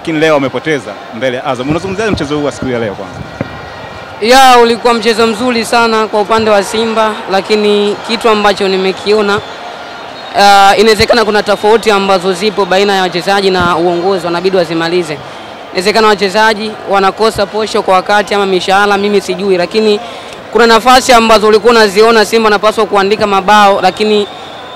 lakini leo wamepoteza mbele ya Azam. Unazungumziaje mchezo huu wa siku ya leo kwanza? Ya, ulikuwa mchezo mzuri sana kwa upande wa Simba, lakini kitu ambacho nimekiona inawezekana kuna tofauti ambazo zipo baina ya wachezaji na uongozi, wanabidi wazimalize. Inawezekana wachezaji wanakosa posho kwa wakati ama mishahara, mimi sijui, lakini kuna nafasi ambazo ulikuwa unaziona Simba anapaswa kuandika mabao, lakini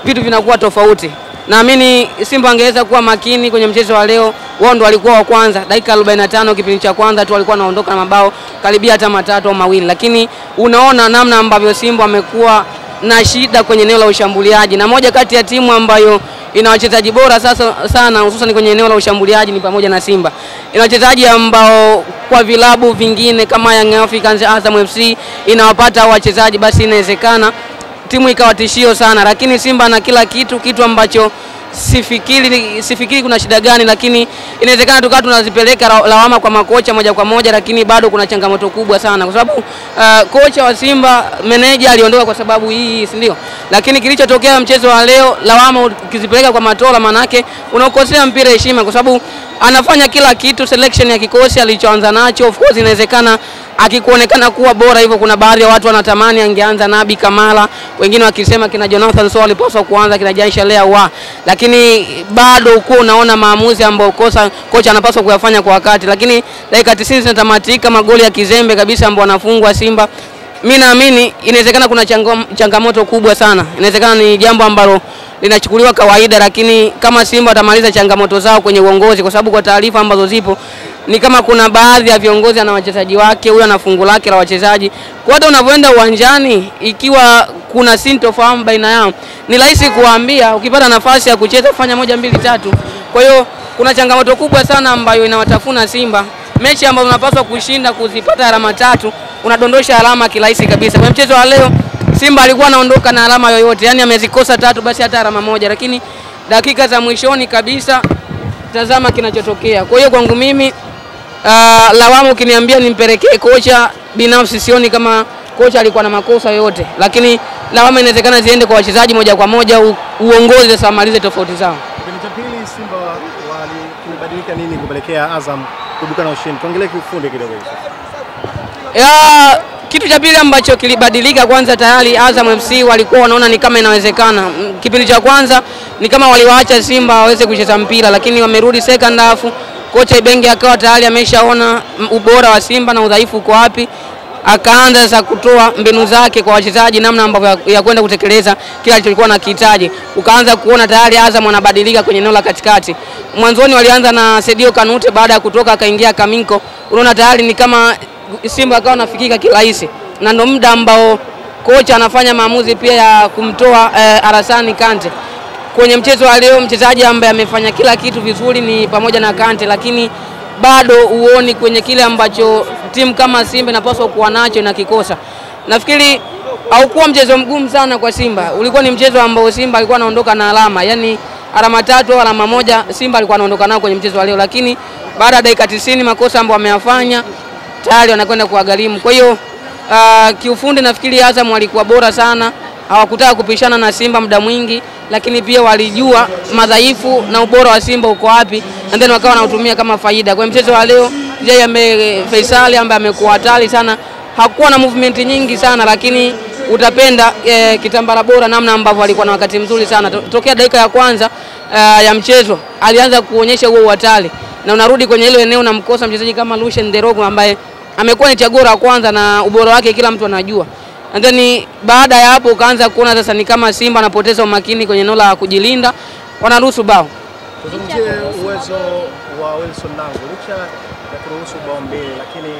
vitu vinakuwa tofauti. Naamini Simba angeweza kuwa makini kwenye mchezo wa leo. Wao ndo walikuwa wa kwanza, dakika 45 kipindi cha kwanza tu walikuwa wanaondoka na mabao karibia hata matatu au mawili, lakini unaona namna ambavyo Simba wamekuwa na shida kwenye eneo la ushambuliaji, na moja kati ya timu ambayo ina wachezaji bora sasa sana hususan kwenye eneo la ushambuliaji ni pamoja na Simba. Ina wachezaji ambao kwa vilabu vingine kama Young Africans, Azam FC inawapata wachezaji, basi inawezekana timu ikawa tishio sana, lakini Simba na kila kitu ambacho sifikiri kuna shida gani, lakini inawezekana tukawa tunazipeleka lawama kwa makocha moja kwa moja, lakini bado kuna changamoto kubwa sana kwa sababu kocha wa Simba, meneja aliondoka kwa sababu hii, si ndio? Lakini kilichotokea mchezo wa leo, lawama ukizipeleka kwa Matola, manake unakosea mpira heshima, kwa sababu anafanya kila kitu, selection ya kikosi alichoanza nacho. Of course inawezekana akikuonekana kuwa bora hivyo, kuna baadhi ya watu wanatamani angeanza Nabi Kamala, wengine wakisema kina Jonathan Soa alipaswa kuanza, kina Jaisha Lea lakini bado uko unaona maamuzi ambayo kocha anapaswa kuyafanya kwa wakati. Lakini dakika 90 zinatamatika, magoli ya kizembe kabisa ambao wanafungwa Simba. Mimi naamini inawezekana kuna changamoto kubwa sana, inawezekana ni jambo ambalo linachukuliwa kawaida, lakini kama Simba watamaliza changamoto zao kwenye uongozi, kwa sababu kwa taarifa ambazo zipo ni kama kuna baadhi ya viongozi na wachezaji wake, huyo ana fungu lake la wachezaji. Kwa hata unavyoenda uwanjani, ikiwa kuna sintofahamu baina yao, ni rahisi kuambia ukipata nafasi ya kucheza fanya 1 2 3. Kwa hiyo kuna changamoto kubwa sana ambayo inawatafuna Simba. Mechi ambazo unapaswa kushinda kuzipata alama 3, unadondosha alama kirahisi kabisa. Kwa mchezo wa leo Simba alikuwa anaondoka na alama yoyote, yani amezikosa 3 basi hata alama 1, lakini dakika za mwishoni kabisa tazama kinachotokea. Kwa hiyo kwangu mimi lawamu ukiniambia nimpelekee kocha, binafsi sioni kama kocha alikuwa na makosa yoyote, lakini lawamu inawezekana ziende kwa wachezaji moja kwa moja, uongozi sasa amalize tofauti zao. Kipindi cha pili Simba walibadilika nini kupelekea Azam kubuka na ushindi? Tuongelee kiufundi kidogo hivi. Kitu cha pili ambacho kilibadilika, kwanza tayari Azam FC walikuwa wanaona ni kama inawezekana. Kipindi cha kwanza ni kama waliwaacha Simba waweze kucheza mpira, lakini wamerudi second half, kocha Ibenge akawa tayari ameshaona ubora wa Simba na udhaifu uko wapi, akaanza sasa kutoa mbinu zake kwa wachezaji, namna ambavyo ya kwenda kutekeleza kila alichokuwa anakihitaji. Ukaanza kuona tayari Azam wanabadilika kwenye eneo la katikati. Mwanzoni walianza na Sedio Kanute, baada ya kutoka akaingia Kaminko. Unaona tayari ni kama Simba akawa nafikika kirahisi, na ndio muda ambao kocha anafanya maamuzi pia ya kumtoa Arasani Kante. Kwenye mchezo wa leo mchezaji ambaye amefanya kila kitu vizuri ni pamoja na Kante, lakini bado uoni kwenye kile ambacho timu kama Simba inapaswa kuwa nacho na kikosa. Nafikiri haukuwa mchezo mgumu sana kwa Simba. Ulikuwa ni mchezo ambao Simba alikuwa anaondoka na alama, yani alama 3 au alama 1 Simba alikuwa anaondoka nao kwenye mchezo wa leo, lakini baada ya dakika 90 makosa ambayo wameyafanya tayari wanakwenda kuwagharimu. Kwa hiyo kiufundi nafikiri Azam walikuwa bora sana, hawakutaka kupishana na Simba muda mwingi, lakini pia walijua madhaifu na ubora wa Simba uko wapi, and then wakawa wanautumia kama faida. Kwa mchezo wa leo Faisal ambaye amekuwa hatari sana, hakuwa na movement nyingi sana, lakini utapenda kitambara bora namna ambavyo alikuwa na wakati mzuri sana. Tokea dakika ya kwanza ya mchezo alianza kuonyesha huo hatari, na unarudi kwenye ile eneo unamkosa mchezaji kama Lucien Derogo ambaye amekuwa ni chaguo la kwanza na ubora wake kila mtu anajua. And then baada ya hapo ukaanza kuona sasa ni kama Simba anapoteza umakini kwenye eneo la kujilinda, wanaruhusu bao. Tuzungumzie uwezo wa Wilson Nangu. Licha ya kuruhusu bao mbili, lakini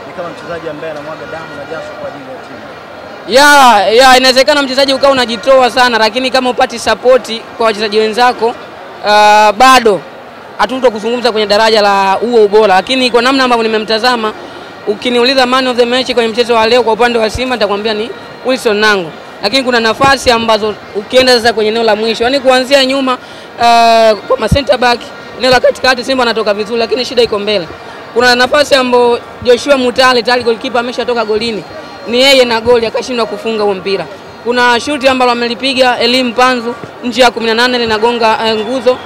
ni kama mchezaji ambaye anamwaga damu na jasho kwa ajili ya timu. Inawezekana mchezaji ukao unajitoa sana, lakini kama upati support kwa wachezaji wenzako bado hatuto kuzungumza kwenye daraja la huo ubora. Lakini kwa namna ambavyo nimemtazama, ukiniuliza man of the match kwenye mchezo wa leo kwa upande wa Simba nitakwambia ni Wilson Nangu. Lakini kuna nafasi ambazo ukienda sasa kwenye eneo la mwisho, yani kuanzia nyuma kwa center back, eneo la katikati Simba anatoka vizuri, lakini shida iko mbele. Kuna nafasi ambayo Joshua Mutale tayari goalkeeper ameshatoka golini, ni yeye na goli akashindwa kufunga huo mpira. Kuna shuti ambalo amelipiga Elim Panzu nje ya 18 linagonga nguzo,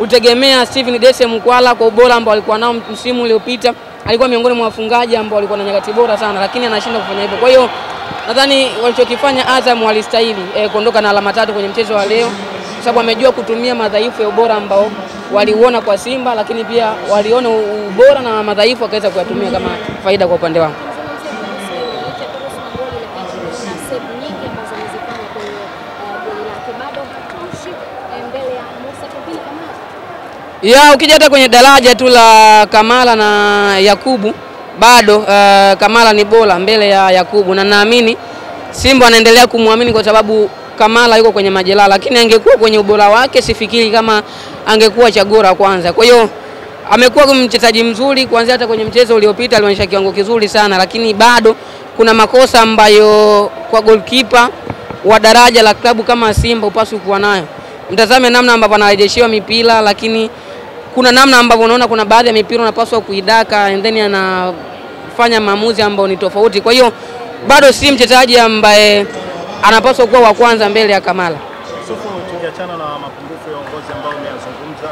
utegemea Steven Dese Mkwala kwa ubora ambao alikuwa nao msimu uliopita, alikuwa miongoni mwa wafungaji ambao walikuwa na nyakati bora sana, lakini anashinda kufanya hivyo. Kwa hiyo nadhani walichokifanya Azam walistahili kuondoka na alama 3 kwenye mchezo wa leo, kwa sababu wamejua kutumia madhaifu ya ubora ambao waliuona kwa Simba, lakini pia waliona ubora na madhaifu wakaweza kuyatumia kama faida kwa upande wao. Ya ukija hata kwenye daraja tu la Kamala na Yakubu bado Kamala ni bora mbele ya Yakubu, na naamini Simba anaendelea kumwamini kwa sababu Kamala yuko kwenye majeraha, lakini angekuwa kwenye ubora wake sifikiri kama angekuwa chaguo la kwanza. Kwa hiyo amekuwa mchezaji mzuri kuanzia hata kwenye mchezo uliopita alionyesha kiwango kizuri sana, lakini bado kuna makosa ambayo kwa goalkeeper wa daraja la klabu kama Simba upaswi kuwa nayo. Mtazame namna ambavyo anarejeshiwa mipira, lakini kuna namna ambavyo unaona kuna baadhi ya mipira unapaswa kuidaka and then anafanya maamuzi ambayo ni tofauti. Kwa hiyo bado si mchezaji ambaye anapaswa kuwa wa kwanza mbele ya Kamala. Sofu, tukiachana na mapungufu ya uongozi ambao umeyazungumza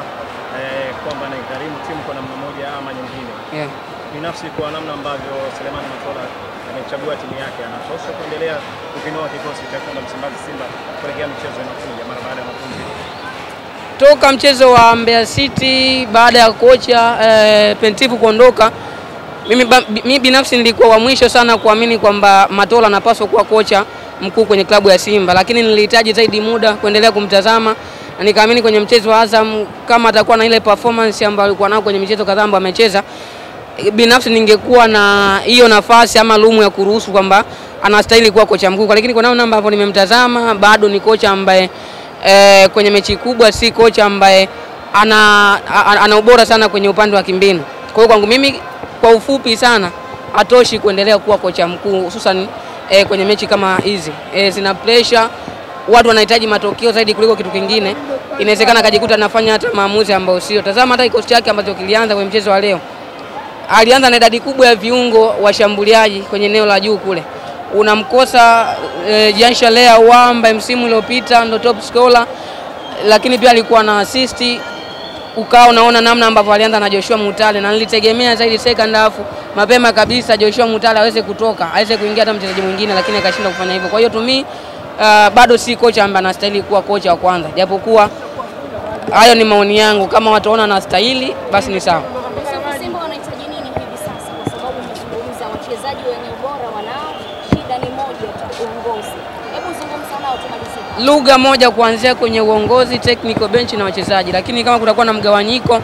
kwamba ni gharimu timu kwa namna moja ama nyingine. Binafsi kwa namna ambavyo Selemani Matola amechagua timu yake, anatosha kuendelea kupinoa kikosi cha Msimbazi Simba kuelekea michezo inayokuja mara baada ya mapumziko? Toka mchezo wa Mbeya City baada ya kocha Pentifu kuondoka, mimi binafsi nilikuwa wa mwisho sana kuamini kwamba Matola anapaswa kuwa kocha mkuu kwenye klabu ya Simba, lakini nilihitaji zaidi muda kuendelea kumtazama, na nikaamini kwenye mchezo wa Azam kama atakuwa na ile performance ambayo alikuwa nayo kwenye michezo kadhaa ambayo amecheza, binafsi ningekuwa na hiyo nafasi ama lumu ya kuruhusu kwamba anastahili kuwa kocha mkuu. Lakini kwa namna ambavyo nimemtazama bado ni kocha ambaye kwenye mechi kubwa si kocha ambaye ana ubora sana kwenye upande wa kimbinu. Kwa hiyo kwangu mimi kwa ufupi sana atoshi kuendelea kuwa kocha mkuu, hususan kwenye mechi kama hizi. Zina pressure, watu wanahitaji matokeo zaidi kuliko kitu kingine. Inawezekana akajikuta anafanya hata maamuzi ambayo sio. Tazama hata kikosi chake ambacho kilianza kwenye mchezo wa leo. Alianza na idadi kubwa ya viungo washambuliaji kwenye eneo la juu kule. Unamkosa Jean Charles Ahoua msimu uliopita ndo top scorer, lakini pia alikuwa na assist. Ukao unaona namna ambavyo alianza na Joshua Mutale, na nilitegemea zaidi second half mapema kabisa Joshua Mutale aweze kutoka, aweze kuingia hata mchezaji mwingine, lakini akashinda kufanya hivyo. Kwa hiyo tumi bado si kocha ambaye anastahili kuwa kocha wa kwanza, japokuwa hayo ni maoni yangu. Kama watu waona anastahili basi ni sawa. Simba wanahitaji nini hivi sasa, kwa sababu umezungumza wachezaji wenye ubora wanao, shida ni moja tu, uongozi. Hebu zungumza nao tumalizie. Lugha moja kuanzia kwenye uongozi, technical bench na wachezaji, lakini kama kutakuwa na mgawanyiko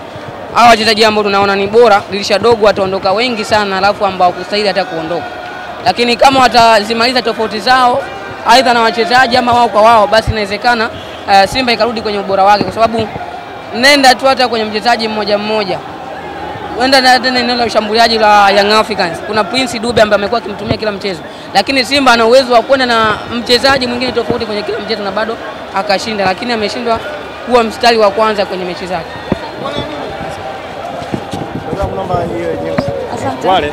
hao wachezaji ambao tunaona ni bora, dirisha dogo wataondoka wengi sana, alafu ambao kustahili hata kuondoka. Lakini kama watazimaliza tofauti zao aidha na wachezaji ama wao kwa wao, basi inawezekana Simba ikarudi kwenye ubora wake, kwa sababu nenda tu hata kwenye mchezaji mmoja mmoja. Wenda na eneo la ushambuliaji la Young Africans kuna Prince Dube ambaye amekuwa akimtumia kila mchezo, lakini Simba ana uwezo wa kwenda na mchezaji mwingine tofauti kwenye kila mchezo na bado akashinda, lakini ameshindwa kuwa mstari wa kwanza kwenye mechi zake. Asante.